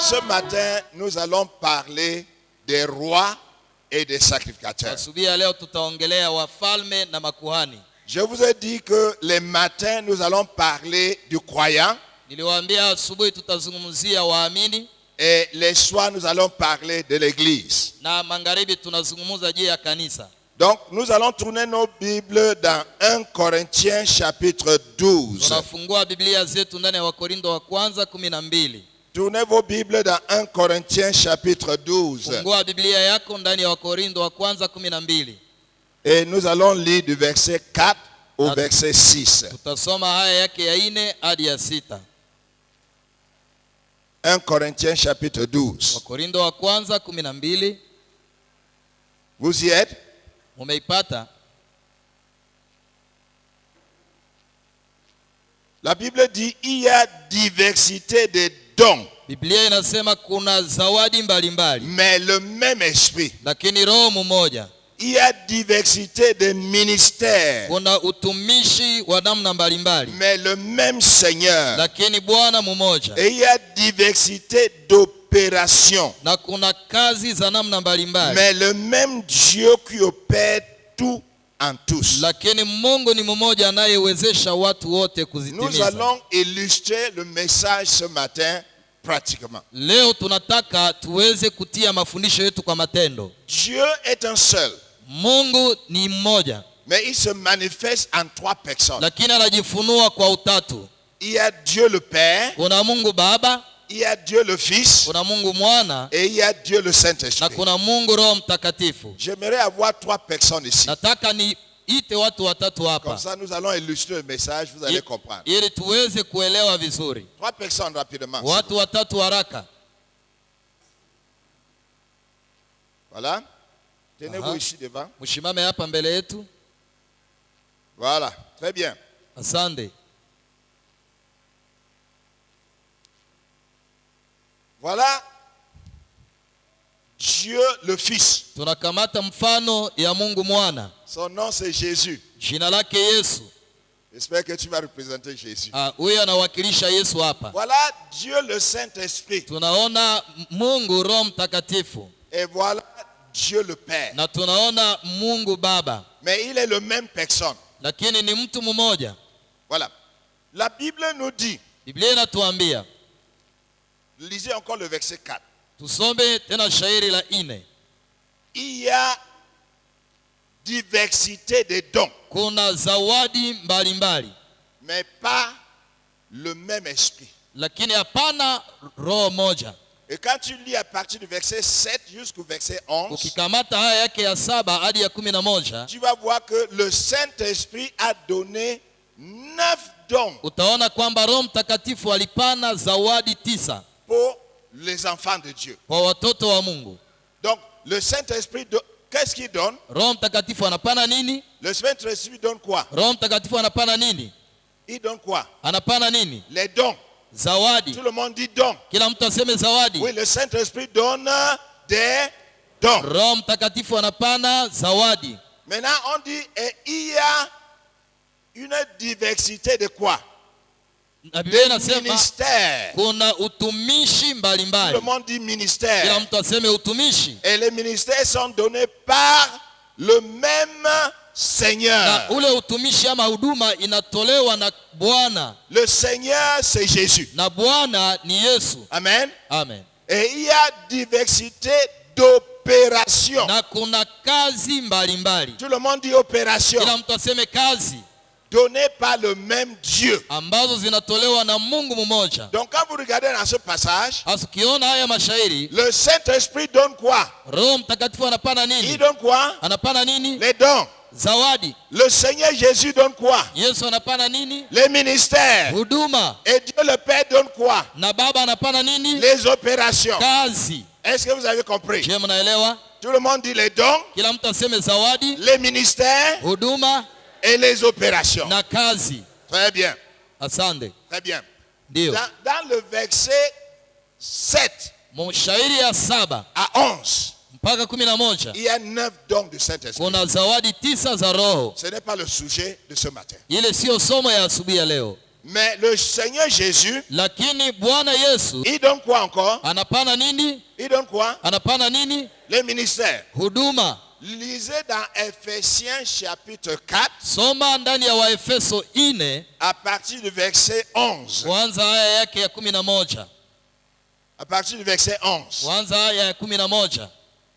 Ce matin, nous allons parler des rois et des sacrificateurs. Je vous ai dit que les matins, nous allons parler du croyant. Et les soirs, nous allons parler de l'église. Donc, nous allons tourner nos Bibles dans 1 Corinthiens chapitre 12. Tournez vos Bibles dans 1 Corinthiens chapitre 12. Et nous allons lire du verset 4 au verset 6. 1 Corinthiens chapitre 12. Vous y êtes? La Bible dit il y a diversité de dons, mais le même esprit. Il y a diversité de ministères, mais le même Seigneur. Et il y a diversité d'opérations, mais le même Dieu qui opère tout en tous. Nous allons illustrer le message ce matin pratiquement. Dieu est un seul, mais il se manifeste en trois personnes. Il y a Dieu le Père, il y a Dieu le Fils, et il y a Dieu le Saint-Esprit. J'aimerais avoir trois personnes ici. Comme ça, nous allons illustrer le message, vous allez comprendre. Trois personnes rapidement. Voilà. Tenez-vous ici devant. Voilà. Très bien. Voilà Dieu le Fils. Son nom c'est Jésus. J'espère que tu vas représenter Jésus. Voilà Dieu le Saint-Esprit. Et voilà Dieu le Père. Mais il est le même personne. Voilà. La Bible nous dit. Lisez encore le verset 4. Il y a diversité de dons, mais pas le même esprit. Et quand tu lis à partir du verset 7 jusqu'au verset 11, tu vas voir que le Saint-Esprit a donné 9 dons pour les enfants de Dieu. Donc, le Saint-Esprit, qu'est-ce qu'il donne? Le Saint-Esprit donne quoi? Il donne quoi? Les dons. Tout le monde dit dons. Oui, le Saint-Esprit donne des dons. Maintenant, on dit, et il y a une diversité de quoi? De ministères. Tout le monde dit ministère. Et les ministères sont donnés par le même Seigneur. Le Seigneur, c'est Jésus. Amen. Et il y a diversité d'opérations. Tout le monde dit opération. Donné par le même Dieu. Donc quand vous regardez dans ce passage, le Saint-Esprit donne quoi? Il donne quoi? Les dons. Le Seigneur Jésus donne quoi? Les ministères. Et Dieu le Père donne quoi? Les opérations. Est-ce que vous avez compris? Tout le monde dit les dons, les ministères et les opérations. Très bien. Très bien. Dans le verset 7 à 11, il y a 9 dons du Saint-Esprit. Ce n'est pas le sujet de ce matin. Mais le Seigneur Jésus, lakini Bwana Yesu, il donne quoi encore? Anapana nini? Il donne quoi? Anapana nini? Le ministère. Huduma. Lisez dans Ephésiens chapitre 4. Soma ndani ya Waefeso 4 à partir du verset 11. Kuanza aya yake ya 11. À partir du verset 11. Kuanza aya ya 11.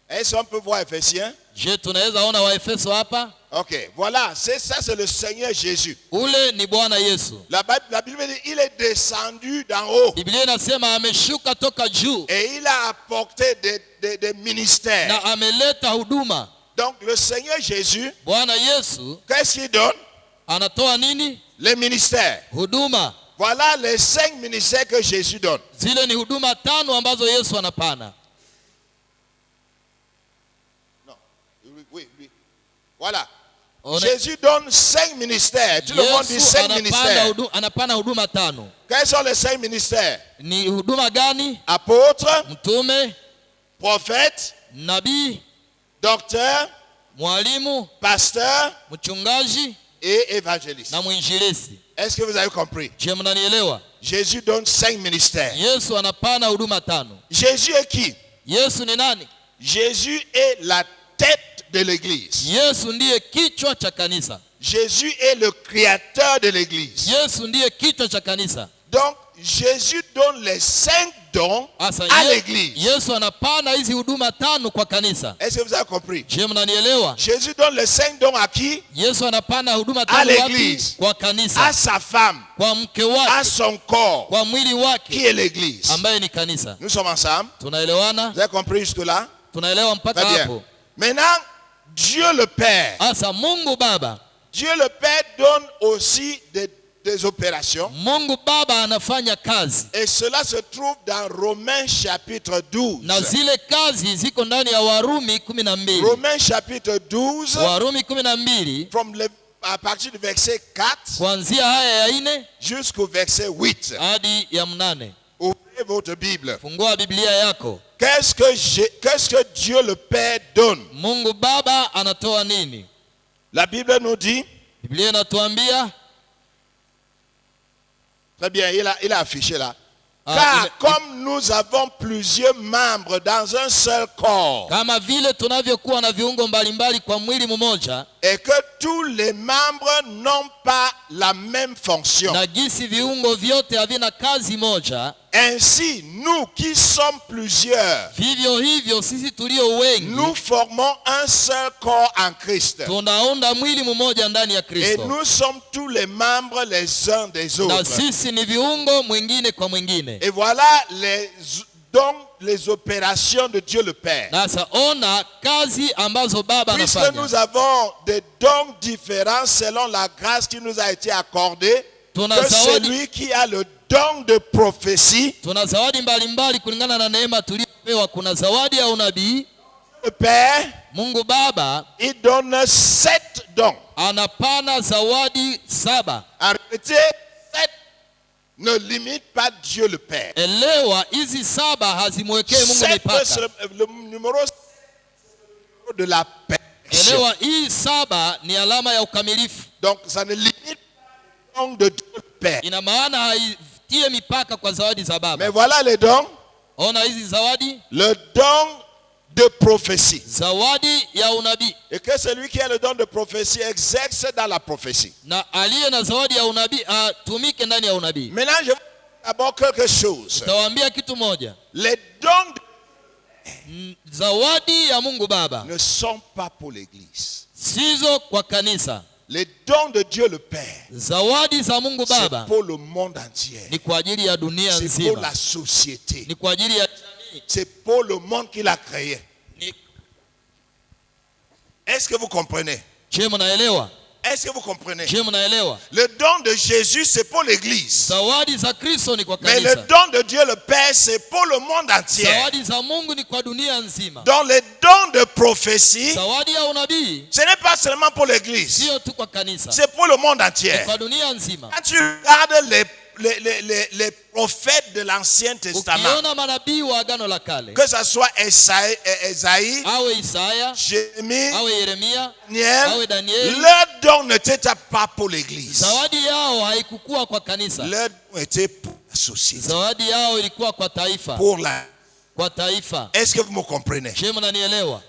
Est-ce qu'on peut voir Ephésiens? Je tunaweza ona Waefeso hapa? Ok, voilà, c'est le Seigneur Jésus. Ule ni Bwana Yesu. La Bible dit il est descendu d'en haut. Biblia inasema ameshuka toka juu. Et il a apporté des ministères. Na ameleta huduma. Donc le Seigneur Jésus, Bwana Yesu, qu'est-ce qu'il donne? Anatoa nini? Les ministères. Huduma. Voilà les 5 ministères que Jésus donne. Zile ni huduma 5 ambazo Yesu anapana. Non. Oui. Voilà. Jésus donne 5 ministères. Tout le monde dit 5 ministères. Anapana huduma 5. Quels sont les 5 ministères? Ni huduma gani? Apôtre, mtume, prophète, nabii, docteur, mwalimu, pasteur, mchungaji et évangéliste. Na mwinjilisti. Est-ce que vous avez compris? Je mnanielewa? Jésus donne 5 ministères. Yesu anapana huduma 5. Jésus est qui? Yesu ni nani? Jésus est la tête de l'église. Yesu ndiye kichwa cha kanisa. Jésus est le créateur de l'église. Yesu ndiye kichwa cha kanisa. Donc Jésus donne les 5 dons à l'église. Yesu anapana hizi huduma 5 kwa kanisa. Est-ce que vous avez compris? Je mnanielewa? Jésus donne les 5 dons à qui? Yesu anapana huduma 5 à l'église, kwa kanisa, à sa femme, kwa mke wake, à son corps, kwa mwili wake, qui est l'église. Ambaye ni kanisa. Nous sommes ensemble. Tunaelewana? Vous avez compris jusque là? Tunaelewa mpaka hapo. Maintenant, Dieu le Père. Asa Mungu Baba. Dieu le Père donne aussi des opérations. Mungu Baba anafanya kazi. Et cela se trouve dans Romains chapitre 12. Na zile kazi ziko ndani ya Warumi 12. Romains chapitre 12. Warumi 12. À partir du verset 4. Kuanzia haya ya 4 jusqu'au verset 8. Hadi ya 8. Ouvrez votre Bible. Fungua Biblia yako. Qu'est-ce que Dieu le Père donne? Mungu Baba anatoa nini? La Bible nous dit. Biblia inatuambia. Très bien, il a affiché là. Car comme nous avons plusieurs membres dans un seul corps, kama vile tunavyokuwa na viungo mbalimbali kwa mwili mmoja, et que tous les membres n'ont pas la même fonction, na gisi viungo vyote havina kazi moja, ainsi nous qui sommes plusieurs, vivyo hivyo sisi tulio wengi, nous formons un seul corps en Christ, tunaunda mwili mmoja ndani ya Kristo, et nous sommes tous les membres les uns des autres, na sisi ni viungo mwingine kwa mwingine. Et voilà les dons, les opérations de Dieu le Père. Nasa ona kazi ambazo Baba anafanya. Puisque nous avons des dons différents selon la grâce qui nous a été accordée, que celui qui a le don de prophétie, tuna zawadi mbalimbali kulingana na neema tuliyopewa. Kuna zawadi ya unabii. Le Père, Mungu Baba, il donne 7 dons. Anapana zawadi 7. En réalité, 7 ne limite pas Dieu le Père. Elewa hizi 7 hazimwekee Mungu mipaka. Le numéro de la paix. Elewa hii 7 ni alama ya ukamilifu. Donc ça ne limite pas le don de Dieu le Père. Ina maana haitie mipaka kwa zawadi za Baba. Mais voilà les dons. Ona hizi zawadi. Le don de prophétie. Zawadi ya unabii. Et que celui qui a le don de prophétie exerce dans la prophétie. Na aliye na zawadi ya unabii atumike ndani ya unabii. Maintenant je vais d'abord quelque chose. Tawaambia kitu moja. Les dons zawadi ya Mungu Baba ne sont pas pour l'église. Sizo kwa kanisa. Les dons de Dieu le Père, zawadi za Mungu Baba, c'est pour le monde entier. Ni kwa ajili ya dunia nzima. C'est pour la société. Ni kwa ajili ya jamii. C'est pour le monde qu'il a créé. Est-ce que vous comprenez? Je mnaelewa? Est-ce que vous comprenez? Je mnaelewa? Le don de Jésus, c'est pour l'église. Zawadi za Kristo ni kwa kanisa. Mais le don de Dieu le Père, c'est pour le monde entier. Zawadi za Mungu ni kwa dunia nzima. Dans les dons de prophétie, zawadi ya unabii, ce n'est pas seulement pour l'église. Sio tu kwa kanisa. C'est pour le monde entier. Ni kwa dunia nzima. Quand tu regardes les prophètes de l'Ancien Testament, que ce soit Esaïe, Jérémie, Daniel, leur don n'était pas pour l'église. Leur don était pour la société. Pour la. Est-ce que vous me comprenez?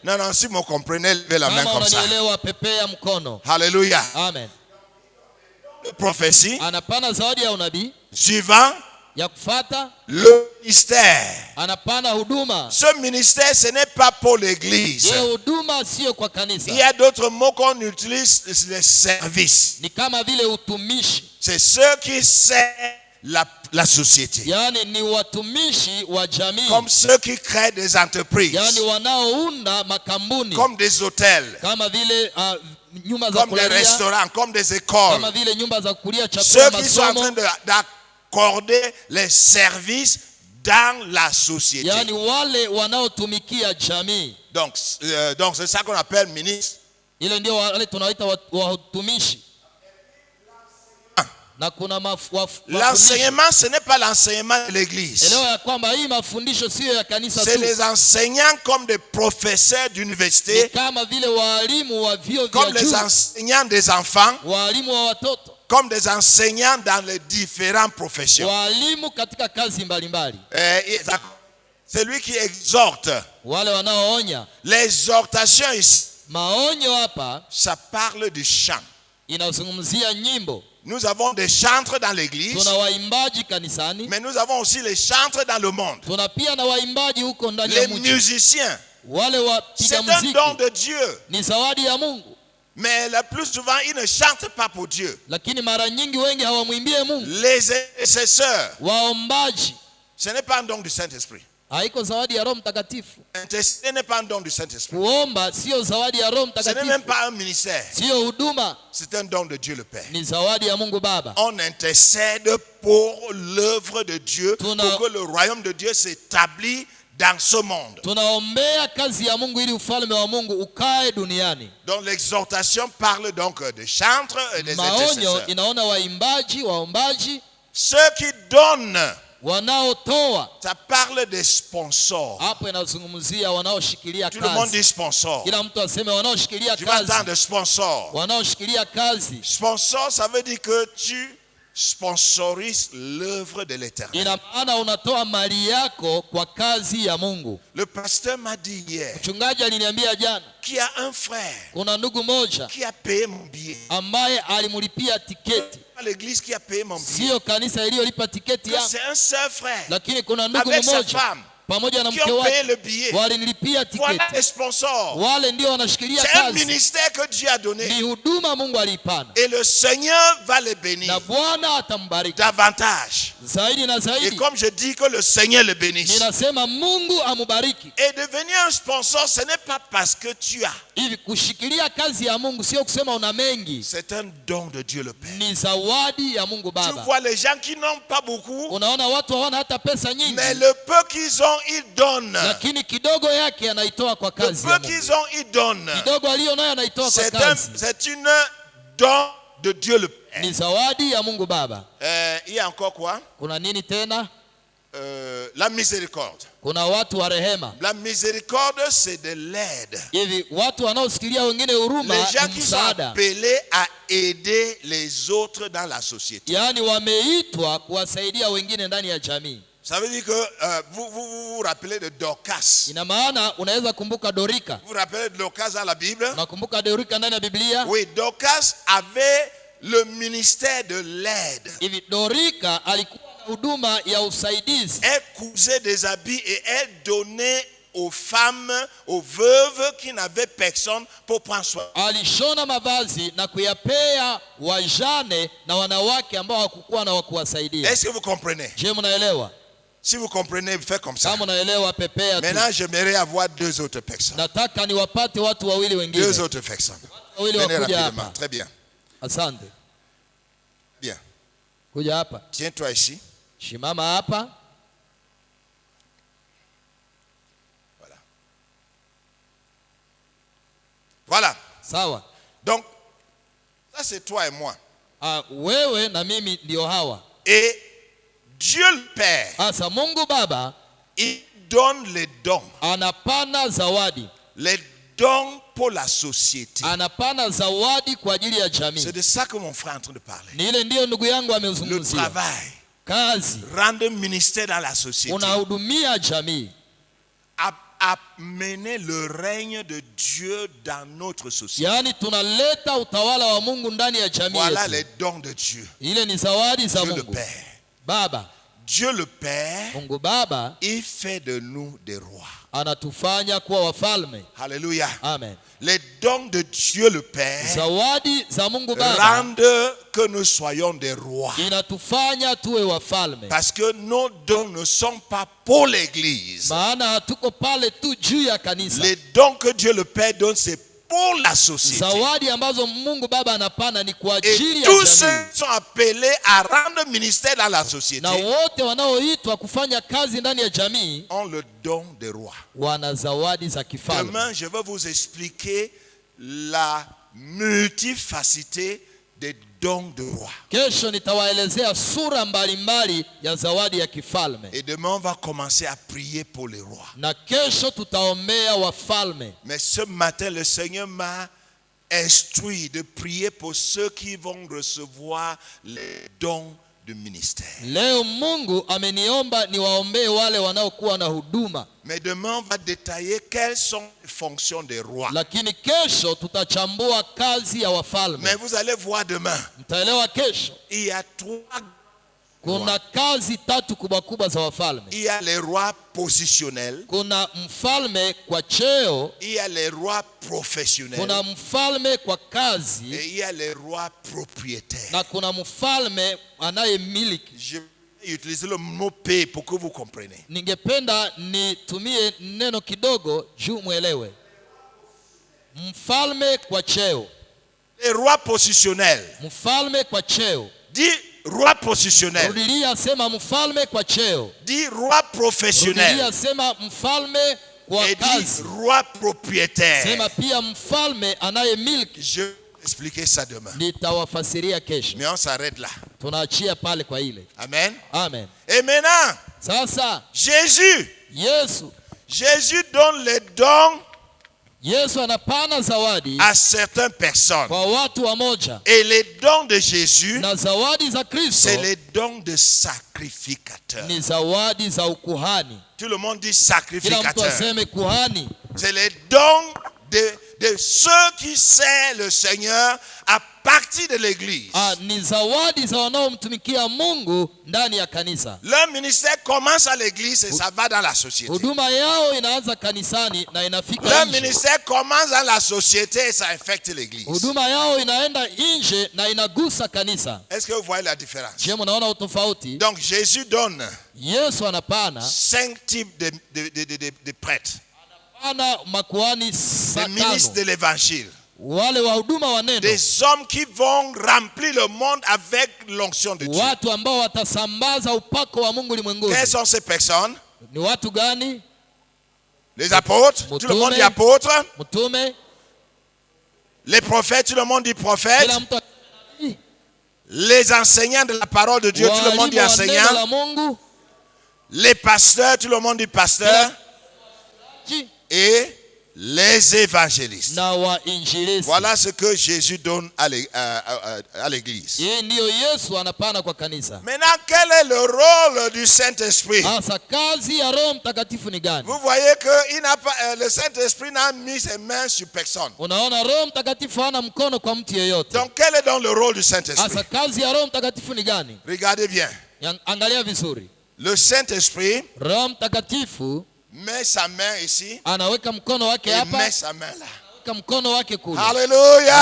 Non, si vous me comprenez, levez la main comme ça. Alléluia. Amen. Prophétie suivant le ministère. Ce ministère, ce n'est pas pour l'église. Il y a d'autres mots qu'on utilise, les services. C'est ceux qui servent la société. Comme ceux qui créent des entreprises. Comme des hôtels. Comme des restaurants, comme des écoles. Ceux qui sont en train d'accorder les services dans la société. Donc c'est ça qu'on appelle ministre. L'enseignement, ce n'est pas l'enseignement de l'église. C'est les enseignants comme des professeurs d'université, comme les enseignants des enfants, comme des enseignants dans les différentes professions. C'est lui qui exhorte. L'exhortation ici, ça parle du chant. Nous avons des chantres dans l'église, mais nous avons aussi les chantres dans le monde. Les musiciens, c'est un don de Dieu. Mais le plus souvent, ils ne chantent pas pour Dieu. Les intercesseurs, ce n'est pas un don du Saint-Esprit. Intercéder n'est pas un don du Saint-Esprit. Ce n'est même pas un ministère. C'est un don de Dieu le Père. On intercède pour l'œuvre de Dieu, pour que le royaume de Dieu s'établisse dans ce monde. Donc l'exhortation parle donc des chantres et des intercesseurs. Ceux qui donnent, ça parle des sponsors. Tout le monde dit sponsor. Tu vas entendre sponsor. Sponsor, ça veut dire que tu sponsorises l'œuvre de l'Éternel. Le pasteur m'a dit hier qu'il y a un frère qui a payé mon billet. L'église qui a payé mon billet. C'est un seul frère avec sa femme qui ont payé le billet. Voilà les sponsors. C'est un ministère que Dieu a donné. Et le Seigneur va les bénir davantage. Et comme je dis que le Seigneur le bénisse. Et devenir un sponsor, ce n'est pas parce que tu as. C'est un don de Dieu le Père. Tu vois les gens qui n'ont pas beaucoup, mais le peu qu'ils ont, ils donnent. Le peu qu'ils ont, ils donnent. C'est une don de Dieu le Père. Il y a encore quoi? La miséricorde. La miséricorde, c'est de l'aide. Les gens qui sont appelés à aider les autres dans la société. Ça veut dire que vous vous rappelez de Dorcas. Vous vous rappelez de Dorcas dans la Bible? Oui, Dorcas avait le ministère de l'aide. Elle cousait des habits et elle donnait aux femmes, aux veuves qui n'avaient personne pour prendre soin. Est-ce que vous comprenez? Si vous comprenez, faites comme ça. Maintenant, j'aimerais avoir deux autres personnes. Deux autres personnes. Venez rapidement. Très bien. Bien. Tiens-toi ici. Voilà. Voilà. Donc, ça c'est toi et moi. Et Dieu le Père, asa Mungu Baba, il donne les dons. Anapana zawadi. Les dons pour la société. Anapana zawadi kwa ajili ya jamii. C'est de ça que mon frère est en train de parler. Ni ile ndio ndugu yangu amezungumzia. Le travail. Kazi. Rendre ministère dans la société. Unahudumia jamii. Amener le règne de Dieu dans notre société. Yani tunaleta utawala wa Mungu ndani ya jamii. Voilà yetu. les dons de Dieu. Ile ni zawadi za Dieu Mungu. le Père. Baba. Dieu le Père, Mungu Baba, il fait de nous des rois. Anatufanya kuwa wafalme. Alléluia. Amen. Les dons de Dieu le Père zawadi za Mungu Baba rendent que nous soyons des rois. Inatufanya tuwe wafalme. Parce que nos dons ne sont pas pour l'église. Maana hatuko pale tu juu ya kanisa. Les dons que Dieu le Père donne, c'est pour la société. Zawadi ambazo Mungu Baba anapana ni kwa Et ajili ya tous jamii. ceux qui sont appelés à rendre ministère dans la société Na wote wanaoitwa kufanya kazi ndani ya jamii ont le don des rois. wana zawadi za kifalme. Demain, je vais vous expliquer la multifacité des dons de roi. Kesho nitawaelezea sura mbalimbali ya zawadi ya kifalme. Et demain, on va commencer à prier pour les rois. Na kesho tutaombea wafalme. Mais ce matin, le Seigneur m'a instruit de prier pour ceux qui vont recevoir les dons du ministère. Leo Mungu ameniomba niwaombee wale wanaokuwa na huduma. Mais demain, on va détailler quelles sont les fonctions des rois. Lakini kesho tutachambua kazi ya wafalme. Mais vous allez voir demain. Mtaelewa kesho. Il y a trois. Kuna kazi tatu kubwa kubwa za wafalme. Il y a les rois positionnels. Kuna mfalme kwa cheo. Il y a les rois professionnels. Kuna mfalme kwa kazi. Et il y a les rois propriétaires. Na kuna mfalme anayemiliki. Je vais utiliser le mot paix pour que vous compreniez. Ningependa nitumie neno kidogo juu muelewe. Mfalme kwa cheo. Les rois positionnels. Mfalme kwa cheo. Dis roi positionnel. Rudilia sema mfalme kwa cheo. Dis roi professionnel. Rudilia sema mfalme kwa et kazi. dis roi propriétaire. Sema pia mfalme anayemiliki. Je vais expliquer ça demain. Nitawafasiria kesho. Mais on s'arrête là. Tunaachia pale kwa ile. Amen. Amen. Et maintenant, sasa Jésus donne les dons Yesu anapana zawadi à certaines personnes. Kwa watu wamoja. Et les dons de Jésus, na zawadi za Kristo, c'est les dons de sacrificateur. Ni zawadi za ukuhani. Tout le monde dit sacrificateur. Kila mtu aseme kuhani. C'est les dons de ceux qui servent le Seigneur à partir de l'église. Ni zawadi za wanaomtumikia Mungu ndani ya kanisa. Leur ministère commence à l'église et ça va dans la société. Huduma yao inaanza kanisani na inafika nje. Leur ministère commence dans la société et ça infecte l'église. Huduma yao inaenda nje na inagusa kanisa. Est-ce que vous voyez la différence? Je mnaona utofauti? Donc Jésus donne Yesu anapana 5 types de prêtres. Des ministres de l'évangile. Wale wahuduma wa neno. Des hommes qui vont remplir le monde avec l'onction de Dieu. Watu ambao watasambaza upako wa Mungu ulimwenguni. Quelles sont ces personnes? Ni watu gani? Les apôtres, Mutume, tout le monde dit apôtres. Mutume. Les prophètes, tout le monde dit prophètes. Les enseignants de la parole de Dieu, tout le monde dit enseignants. Les pasteurs, tout le monde dit pasteurs. Et les évangélistes. Voilà ce que Jésus donne à l'église. Maintenant, quel est le rôle du Saint-Esprit? Vous voyez que le Saint-Esprit n'a mis ses mains sur personne. Donc, quel est donc le rôle du Saint-Esprit? Regardez bien. Le Saint-Esprit met sa main ici. Anaweka mkono wake hapa. Et met sa main là. Anaweka mkono wake kule. Alléluia.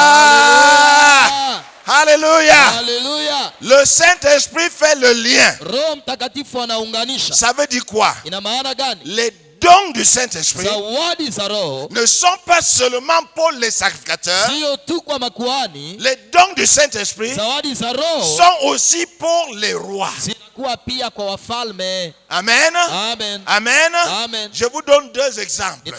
Alléluia. Alléluia. Le Saint-Esprit fait le lien. Roho Mtakatifu anaunganisha. Ça veut dire quoi? Ina maana gani? Les dons du Saint-Esprit zawadi za Roho ne sont pas seulement pour les sacrificateurs. Sio tu kwa makuhani. Les dons du Saint-Esprit zawadi za Roho sont aussi pour les rois. Zinakuwa pia kwa wafalme. Amen. Amen. Amen. Amen. Je vous donne 2 exemples.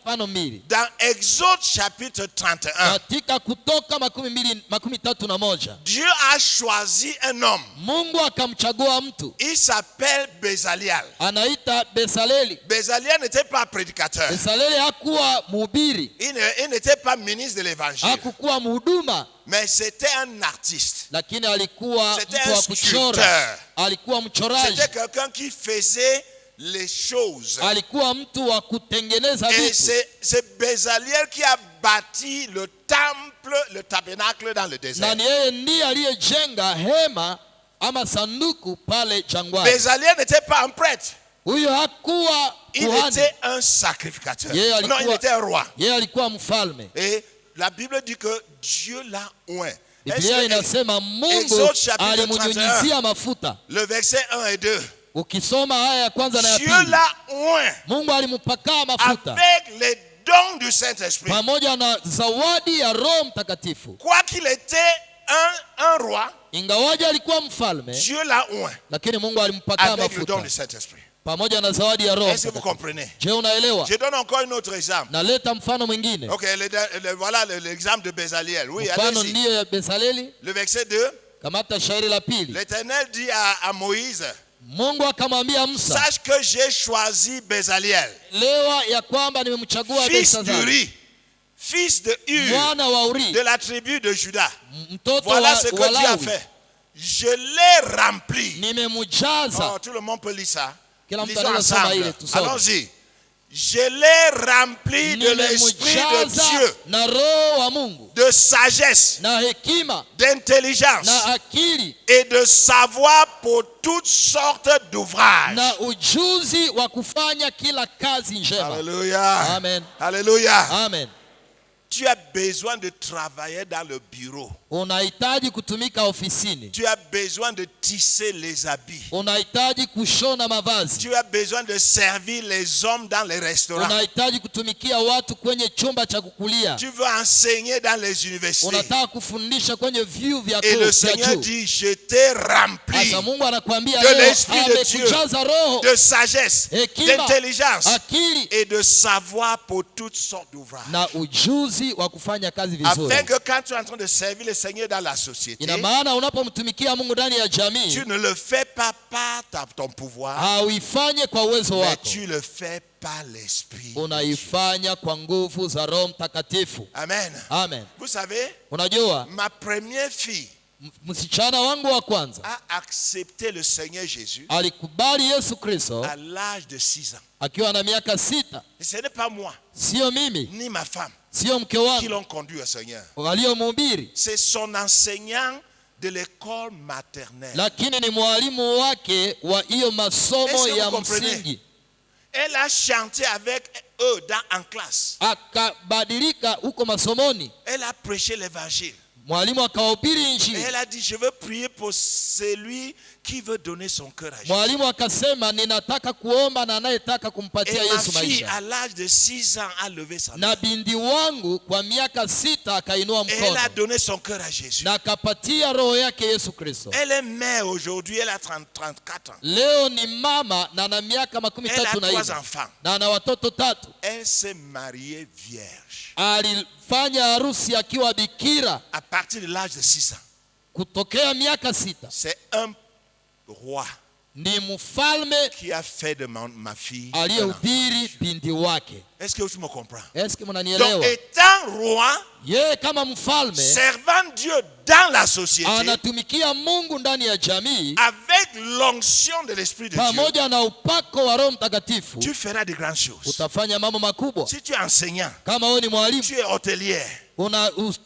mifano mbili. Dans Exode chapitre 31, katika Kutoka 31, Dieu a choisi un homme. Mungu akamchagua mtu. Il s'appelle Bezaliel. Anaita Bezaleli. Bezaliel n'était pas prédicateur. Bezaleli hakuwa mhubiri. Il n'était pas ministre de l'évangile. Hakukuwa mhuduma. Mais c'était un artiste. Lakini alikuwa mtu wa kuchora. Alikuwa mchoraji. C'était quelqu'un qui faisait les choses. Alikuwa mtu wa kutengeneza vitu. Et c'est Bezaliel qui a bâti le temple, le tabernacle dans le désert. Na yeye ndiye aliyejenga hema ama sanduku pale jangwani. Bezaliel n'était pas un prêtre. Huyo hakuwa kuhani. Il était un sacrificateur. Non, il était un roi. Yeye alikuwa mfalme. Et la Bible dit que Dieu l'a oint. Biblia inasema Mungu alimunyunyizia mafuta. Le verset 1 et 2. Ukisoma aya ya kwanza na ya pili. Dieu l'a oint. Mungu alimpaka mafuta. Avec les dons du Saint-Esprit. Pamoja na zawadi ya Roho Mtakatifu. Quoi qu'il était un roi, ingawaje alikuwa mfalme, Dieu l'a oint. Lakini Mungu alimpaka mafuta. Avec le don du Saint-Esprit. Pamoja na zawadi ya Roho. Est-ce que vous comprenez? Je unaelewa? Je donne encore un autre exemple. Naleta mfano mwingine. OK, voilà l'exemple de Bezaliel. Oui, mfano ndio ya Bezaleli. Le verset 2. Kamata shairi la pili. L'Éternel dit à Moïse, Mungu akamwambia Musa, sache que j'ai choisi Bezaliel, lewa ya kwamba nimemchagua Bezaleli, fils de Ur, mwana wa Uri, de la tribu de Juda. Mtoto voilà wa ce que Dieu a fait. Je l'ai rempli. Nimemjaza. Oh, tout le monde peut lire ça. Lisons ensemble. Allons-y. Je l'ai rempli de l'esprit de Dieu, na roho wa Mungu, de sagesse, na hekima, d'intelligence, na akili, et de savoir pour toutes sortes d'ouvrages. Na ujuzi wa kufanya kila kazi njema. Alléluia. Amen. Alléluia. Amen. Tu as besoin de travailler dans le bureau. Unahitaji kutumika ofisini. Tu as besoin de tisser les habits. Unahitaji kushona mavazi. Tu as besoin de servir les hommes dans les restaurants. Unahitaji kutumikia watu kwenye chumba cha kukulia. Tu veux enseigner dans les universités. Unataka kufundisha kwenye vyuo vya Et le Seigneur dit, je t'ai rempli Asa Mungu anakuambia de l'esprit de Dieu, roho, de sagesse, d'intelligence akili, et de savoir pour toutes sortes d'ouvrages. Na ujuzi wa kufanya kazi vizuri. Afin que quand tu es en train de servir le Seigneur dans la société, ina maana unapomtumikia Mungu ndani ya jamii, tu ne le fais pas par ton pouvoir, hauifanye kwa uwezo wako, mais tu le fais par l'esprit. Unaifanya kwa nguvu za Roho Mtakatifu. Amen. Amen. Vous savez, unajua, ma première fille msichana wangu wa kwanza a accepté le Seigneur Jésus, alikubali Yesu Kristo à l'âge de 6 ans. Akiwa na miaka 6. Ce n'est pas moi, sio mimi, ni ma femme, sio mke wangu qui l'ont conduit au Seigneur. Waliomhubiri. C'est son enseignant de l'école maternelle. Lakini ni mwalimu wake wa hiyo masomo ya msingi. Elle a chanté avec eux en classe. Akabadilika huko masomoni. Elle a prêché l'évangile. Mwalimu akahubiri injili. Elle a dit, je veux prier pour celui qui veut donner son cœur à Jésus. Mwalimu akasema, ninataka kuomba na anayetaka kumpatia Yesu maisha. Et ma fille à l'âge de 6 ans a levé sa main. Na binti wangu kwa miaka 6 akainua mkono. Elle a donné son cœur à Jésus. Na akapatia roho yake Yesu Kristo. Elle est mère aujourd'hui, elle a 34 ans. Leo ni mama na ana miaka 34. Elle a 3 enfants. Na ana watoto 3. Elle s'est mariée vierge. Alifanya harusi akiwa bikira. À partir de l'âge de 6 ans. Kutokea miaka 6. C'est un roi ni mfalme qui a fait de ma fille aliyehubiri binti wake. Est-ce que tu me comprends? Est-ce que mnanielewa? Donc étant roi, yeye kama mfalme, servant Dieu dans la société, anatumikia Mungu ndani ya jamii, avec l'onction de l'esprit de Dieu, pamoja na upako wa Roho Mtakatifu, tu feras de grandes choses. Utafanya mambo makubwa. Si tu es enseignant, kama wewe ni mwalimu, tu es hôtelier,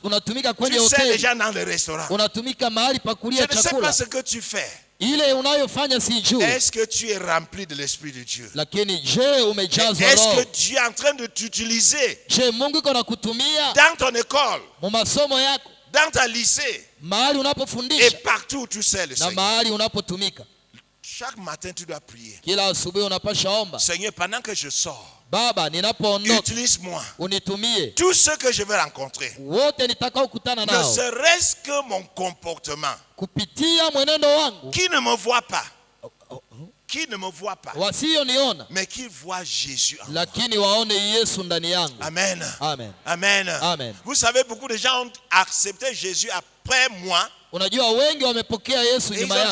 unatumika kwenye hoteli, tu hoteli, sais déjà dans le restaurant, unatumika mahali pa kulia chakula. Je ne sais pas ce que tu fais. Ile unayofanya sijui. Est-ce que tu es rempli de l'esprit de Dieu? Lakini je, umejazwa roho? Est-ce que Dieu est en train de t'utiliser? Je, Mungu yuko nakutumia dans ton école, mu masomo yako, dans ta lycée, mahali unapofundisha, et partout où tu sais le Seigneur. Na mahali unapotumika. Chaque matin tu dois prier. Kila asubuhi unapasha omba. Seigneur, pendant que je sors, Baba, ninapoondoka, utilise-moi. Unitumie. Tous ceux que je vais rencontrer. Wote nitakaokutana nao. Ne serait-ce que mon comportement. Kupitia mwenendo wangu. Qui ne me voit pas. qui ne me voient pas, mais qui voient Jésus en moi. Amen. Amen. Amen. Amen. Vous savez, beaucoup de gens ont accepté Jésus après moi. Ils ont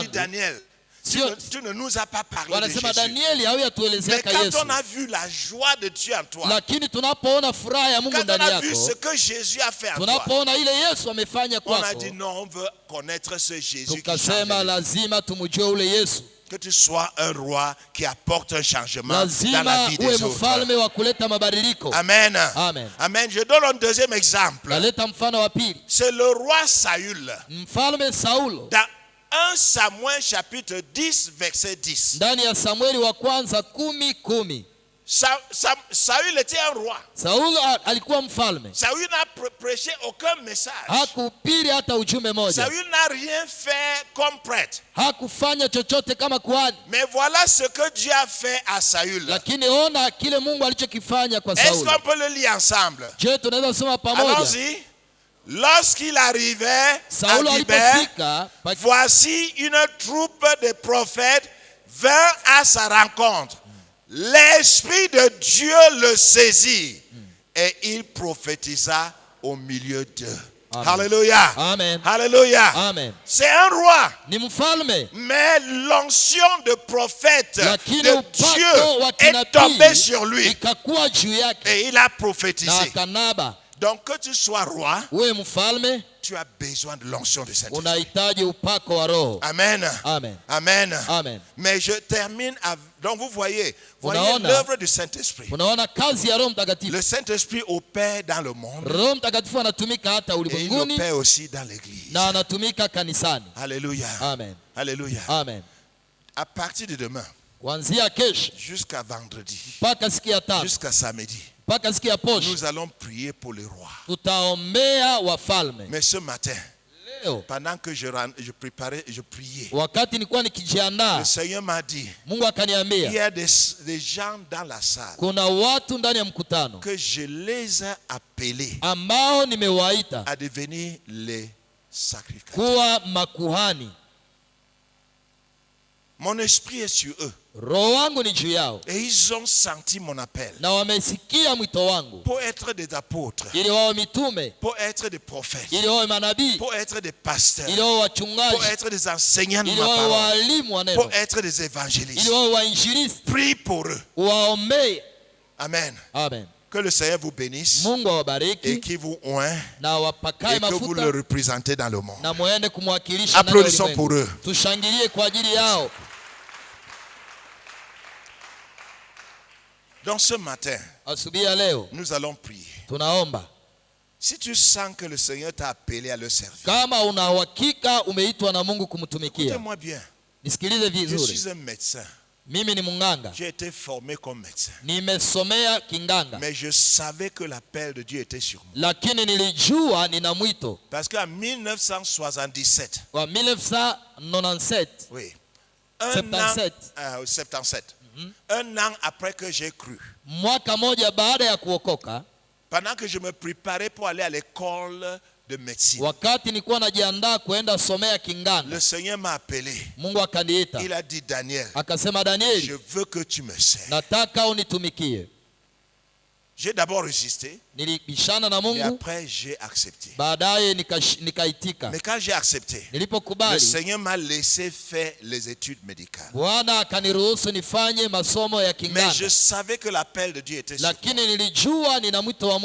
dit, Daniel, tu ne nous as pas parlé de Jésus. Mais quand on a vu la joie de Dieu en toi, quand on a vu ce que Jésus a fait en toi, on a dit non, on veut connaître ce Jésus qui change. Que tu sois un roi qui apporte un changement dans la vie des autres. Amen. Amen. Amen. Je donne un deuxième exemple. C'est le roi Saül. Dans 1 Samuel chapitre 10 verset 10. Saül était un roi. Saül n'a prêché aucun message. Saül n'a rien fait comme prêtre. Mais voilà ce que Dieu a fait à Saül. Est-ce qu'on peut le lire ensemble? Allons-y. Lorsqu'il arrivait à Gibée, voici une troupe de prophètes vint à sa rencontre. L'Esprit de Dieu le saisit et il prophétisa au milieu d'eux. Alléluia. Amen. Alléluia. Amen. C'est un roi. Mais l'onction de prophète de Dieu est tombée sur lui. Et il a prophétisé. Donc que tu sois roi, tu as besoin de l'onction de Saint-Esprit. Amen. Amen. Amen. Amen. Mais je termine donc vous voyez l'œuvre du Saint-Esprit. Le Saint-Esprit opère dans le monde. Et il opère aussi dans l'église. Alléluia. Amen. Alléluia. Amen. À partir de demain, jusqu'à vendredi, jusqu'à samedi, nous allons prier pour les rois. Mais ce matin, pendant que je préparais, je priais, le Seigneur m'a dit, il y a des gens dans la salle que je les ai appelés à devenir les sacrificateurs. Mon esprit est sur eux. Et ils ont senti mon appel pour être des apôtres, pour être des prophètes, pour être des pasteurs, pour être des enseignants de ma parole, pour être des évangélistes. Prie pour eux. Amen. Amen. Que le Seigneur vous bénisse et qu'il vous oint et que vous le représentez dans le monde. Applaudissons pour eux. Donc ce matin, nous allons prier. Si tu sens que le Seigneur t'a appelé à le servir, écoutez-moi bien. Je suis un médecin. J'ai été formé comme médecin. Mais je savais que l'appel de Dieu était sur moi. Parce qu'en 1977, oui, 77. Un an après que j'ai cru, pendant que je me préparais pour aller à l'école de médecine, le Seigneur m'a appelé. Il a dit, Daniel, je veux que tu me sers. J'ai d'abord résisté, et après j'ai accepté. Mais quand j'ai accepté, le Seigneur m'a laissé faire les études médicales. Mais je savais que l'appel de Dieu était sur moi.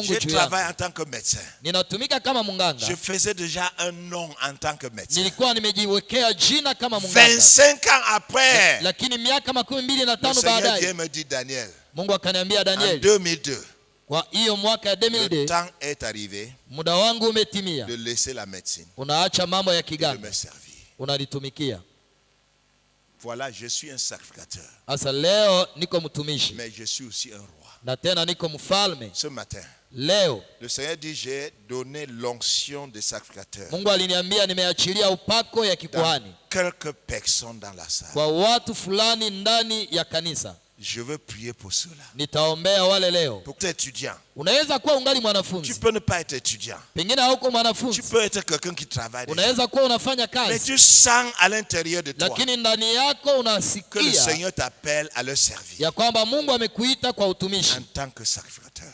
Je travaille en tant que médecin. Je faisais déjà un nom en tant que médecin. 25 ans après, le Seigneur Dieu me dit, Daniel, en 2002, le temps est arrivé de laisser la médecine et de me servir. Voilà, je suis un sacrificateur. Mais je suis aussi un roi. Ce matin, le Seigneur dit, j'ai donné l'onction des sacrificateurs dans quelques personnes dans la salle. Je veux prier pour cela. Nitaombea wale leo. Pour tes étudiants. Unaweza kuwa ungali mwanafunzi. Tu peux ne pas être étudiant. Pengine hauko mwanafunzi. Tu peux être quelqu'un qui travaille. Unaweza kuwa unafanya kazi. Mais tu sens à l'intérieur de toi. Lakini ndani yako unasikia que le Seigneur t'appelle à le servir. Ya kwamba Mungu amekuita kwa utumishi. En tant que sacrificateur.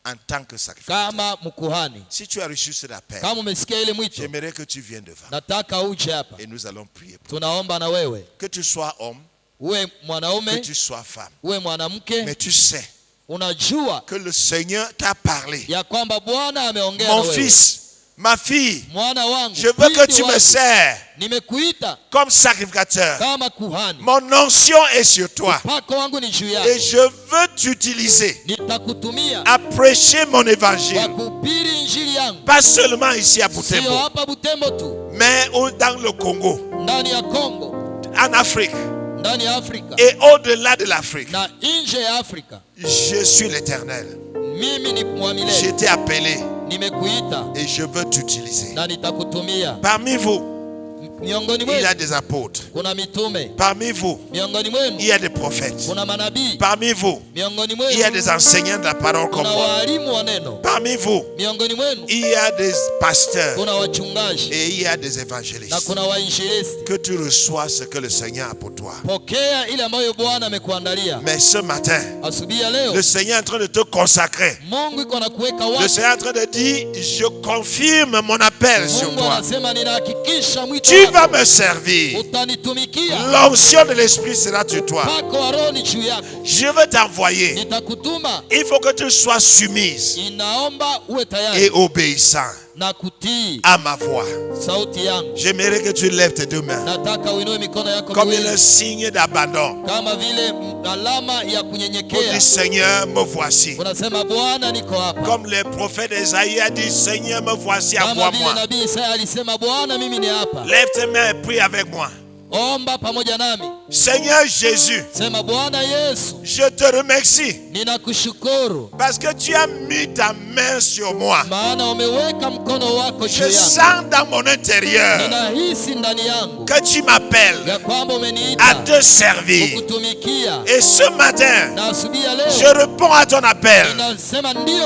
En tant que sacrificateur. Kama mkuhani. Si tu as reçu cet appel. Kama umesikia ile mwito. J'aimerais que tu viennes devant. Nataka uje hapa. Et nous allons prier pour toi. Tunaomba na wewe. Que tu sois homme. Uwe mwanaume. Que tu sois femme. Uwe mwanamke. Mais tu sais. Unajua que le Seigneur t'a parlé. Ya kwamba Bwana ameongea na wewe. Mon fils, ma fille. Mwana wangu. Je veux que tu me sers. Nimekuita comme sacrificateur. Kama kuhani. Mon onction est sur toi. Upako wangu ni juu yako. Et je veux t'utiliser. Nitakutumia. À prêcher mon évangile. Kuhubiri injili yangu. Pas seulement ici à Butembo. Sio hapa Butembo tu. Mais dans le Congo. Ndani ya Congo. En Afrique. Ndani ya Afrika. Et au-delà de l'Afrique. Na nje ya Afrika. Je suis l'Éternel. Mimi ni wa milele. Je t'ai appelé. Nimekuita. Et je veux t'utiliser. Na nitakutumia. Parmi vous. Miongoni mwenu. Il y a des apôtres. Kuna mitume. Parmi vous. Miongoni mwenu. Il y a des prophètes. Kuna manabii. Parmi vous. Miongoni mwenu. Il y a des enseignants de la parole comme moi. Kuna walimu wa neno. Parmi vous. Miongoni mwenu. Il y a des pasteurs. Kuna wachungaji. Et il y a des évangélistes. Na kuna wainjilisti. Que tu reçois ce que le Seigneur a pour toi. Pokea ile ambayo Bwana amekuandalia. Mais ce matin. Asubuhi ya leo. Le Seigneur est en train de te consacrer. Mungu iko anakuweka wapi. Le Seigneur est en train de dire, je confirme mon appel sur toi. Anasema ninahakikisha mwito tu vas me servir. L'onction de l'Esprit sera sur toi. Je veux t'envoyer. Il faut que tu sois soumise et obéissant à ma voix. J'aimerais que tu lèves tes deux mains comme le signe d'abandon. Pour dire, Seigneur, me voici. Comme le prophète Esaïe a dit, Seigneur, me voici, envoie-moi. Lève tes mains et prie avec moi. Seigneur Jésus, je te remercie parce que tu as mis ta main sur moi. Je sens dans mon intérieur que tu m'appelles à te servir. Et ce matin, je réponds à ton appel.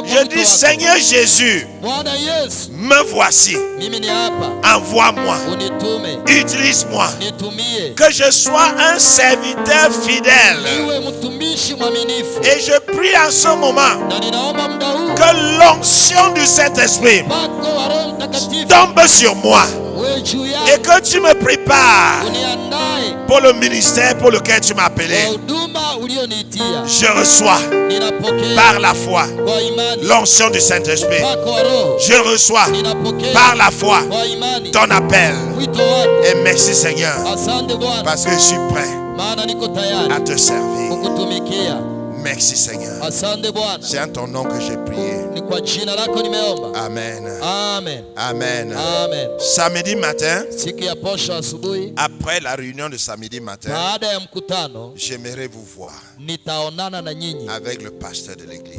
Je dis, Seigneur Jésus, me voici. Envoie-moi. Utilise-moi. Que je sois un serviteur fidèle. Et je prie en ce moment que l'onction du Saint-Esprit tombe sur moi. Et que tu me prépares pour le ministère pour lequel tu m'as appelé. Je reçois par la foi l'onction du Saint-Esprit. Je reçois par la foi ton appel. Et merci Seigneur, parce que je suis prêt à te servir. Merci Seigneur. C'est en ton nom que j'ai prié. Amen. Amen. Amen. Amen. Samedi matin, après la réunion de samedi matin, j'aimerais vous voir avec le pasteur de l'église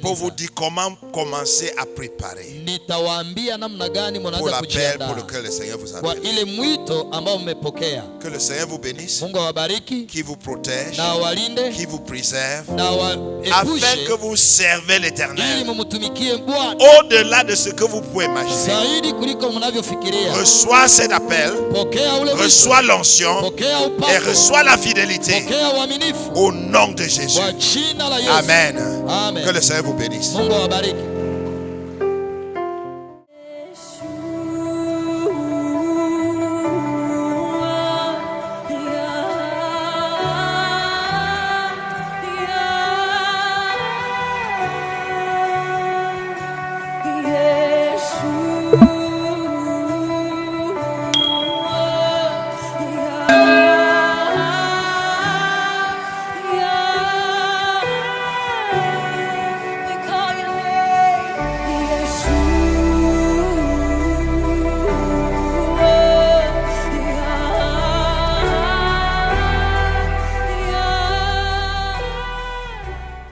pour vous dire comment commencer à préparer pour l'appel pour lequel le Seigneur vous appelle. Que le Seigneur vous bénisse, qui vous protège, qui vous préserve, afin que vous servez l'Éternel au-delà de ce que vous pouvez imaginer. Reçois cet appel, reçois l'onction et reçois la fidélité au nom de Jésus. Amen. Que le Seigneur vous bénisse.